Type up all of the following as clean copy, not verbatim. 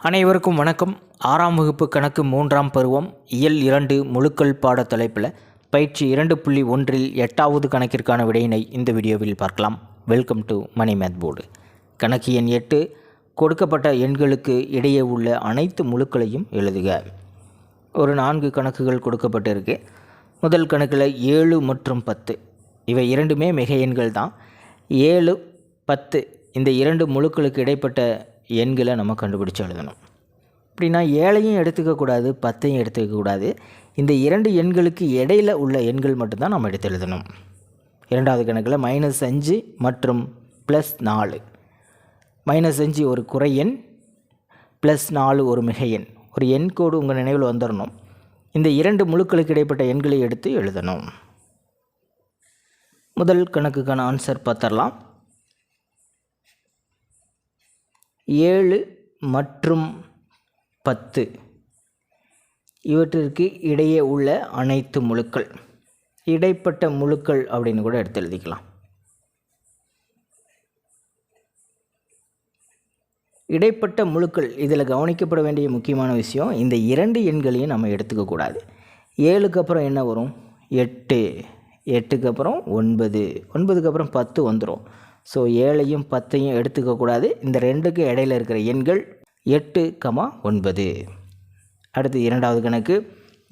அனைவருக்கும் வணக்கம். 6ஆம் வகுப்பு கணக்கு 3ஆம் பருவம் இயல் 2 முழுக்கள் பாட தலைப்பில் பயிற்சி 2.1 8வது கணக்கிற்கான விடையினை இந்த வீடியோவில் பார்க்கலாம். Welcome to Mani math board. கணக்கு எண் 8. கொடுக்கப்பட்ட எண்களுக்கு இடையே உள்ள அனைத்து முழுக்களையும் எழுதுக. ஒரு 4 கணக்குகள் கொடுக்கப்பட்டிருக்கு. முதல் கணக்கில் 7 மற்றும் 10 இவை இரண்டுமே மிகை எண்கள் தான். 7, 10 இந்த இரண்டு முழுக்களுக்கு இடைப்பட்ட எண்களை நம்ம கண்டுபிடிச்சு எழுதணும். அப்படின்னா 7ஐயும் எடுத்துக்கக்கூடாது, 10ஐயும் எடுத்துக்கக்கூடாது. இந்த இரண்டு எண்களுக்கு இடையில் உள்ள எண்கள் மட்டும்தான் நம்ம எடுத்து எழுதணும். இரண்டாவது கணக்கில் -5 மற்றும் +4. -5 ஒரு குறை எண், +4 ஒரு மிகை எண். ஒரு எண் கோடு உங்கள் நினைவில் வந்துடணும். இந்த இரண்டு முழுக்களுக்கு இடைப்பட்ட எண்களை எடுத்து எழுதணும். முதல் கணக்குக்கான ஆன்சர் பார்த்துடலாம். 7 மற்றும் 10 இவற்றிற்கு இடையே உள்ள அனைத்து முழுக்கள், இடைப்பட்ட முழுக்கள் அப்படின்னு கூட எடுத்து எழுதிக்கலாம். இடைப்பட்ட முழுக்கள் இதில் கவனிக்கப்பட வேண்டிய முக்கியமான விஷயம், இந்த இரண்டு எண்களையும் நம்ம எடுத்துக்கக்கூடாது. 7க்கு அப்புறம் என்ன வரும்? 8, 8க்கு அப்புறம் 9, 9க்கு அப்புறம் 10 வந்துடும். ஸோ 7ஐயும் 10ஐயும் எடுத்துக்கக்கூடாது. இந்த ரெண்டுக்கு இடையில் இருக்கிற எண்கள் 8, 9. அடுத்து இரண்டாவது கணக்கு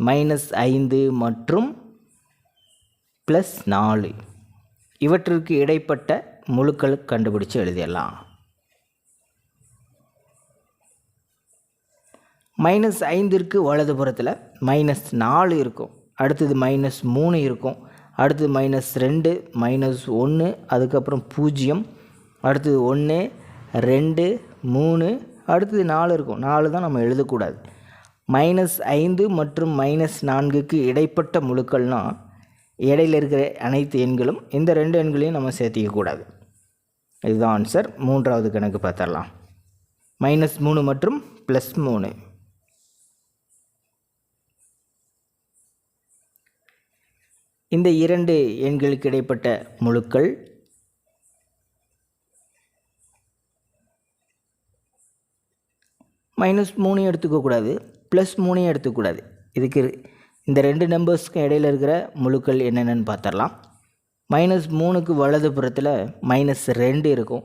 -5 மற்றும் +4 இவற்றிற்கு இடைப்பட்ட முழுக்கள் கண்டுபிடிச்சு எழுதிடலாம். -5ற்கு வலதுபுறத்தில் -4 இருக்கும், அடுத்தது -3 இருக்கும், அடுத்தது -2, -1, அதுக்கப்புறம் 0, அடுத்தது 1, 2, 3, அடுத்தது 4 இருக்கும். 4 தான் நம்ம எழுதக்கூடாது. -5 மற்றும் -4க்கு இடைப்பட்ட முழுக்கள்னால் இடையில் இருக்கிற அனைத்து எண்களும், இந்த ரெண்டு எண்களையும் நம்ம சேர்த்திக்கக்கூடாது. இதுதான் ஆன்சர். மூன்றாவது கணக்கு பார்த்துடலாம். -3 மற்றும் +3. இந்த இரண்டு எண்களுக்கு இடைப்பட்ட முழுக்கள் -3 எடுத்துக்கக்கூடாது, +3 எடுத்துக்கூடாது. இதுக்கு இந்த ரெண்டு நம்பர்ஸ்க்கு இடையில் இருக்கிற முழுக்கள் என்னென்னு பார்த்துடலாம். -3க்கு வலதுபுறத்தில் -2 இருக்கும்,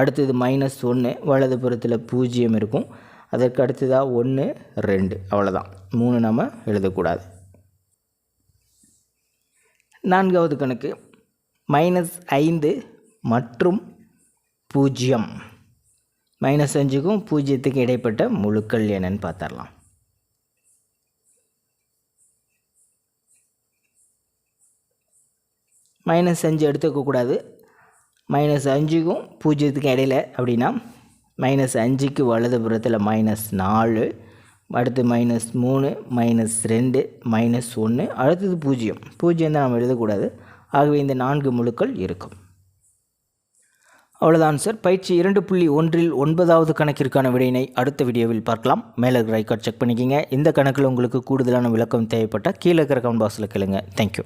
அடுத்தது -1, வலதுபுறத்தில் 0 இருக்கும், அதற்கு அடுத்ததாக 1, 2, அவ்வளோதான். 3 நம்ம எழுதக்கூடாது. நான்காவது கணக்கு -5 மற்றும் 0. -5க்கும் 0த்துக்கும் இடைப்பட்ட முழுக்கள் என்னன்னு பார்த்துடலாம். -5 எடுத்துக்கக்கூடாது. -5க்கும் 0த்துக்கும் இடையில் அப்படின்னா -5க்கு வலதுபுறத்தில் -4, அடுத்து -3, -2, -1, அடுத்தது 0. 0 தான் நம்ம எழுதக்கூடாது. ஆகவே இந்த 4 முழுக்கள் இருக்கும். அவ்வளோதான் சார். பயிற்சி 2.1 9வது கணக்கிற்கான விடையினை அடுத்த வீடியோவில் பார்க்கலாம். மேலே இருக்கிற ஐகார்ட் செக் பண்ணிக்கிங்க. இந்த கணக்கில் உங்களுக்கு கூடுதலான விளக்கம் தேவைப்பட்டால் கீழே இருக்கிற கமெண்ட் பாக்ஸில் கேளுங்க. தேங்க்யூ.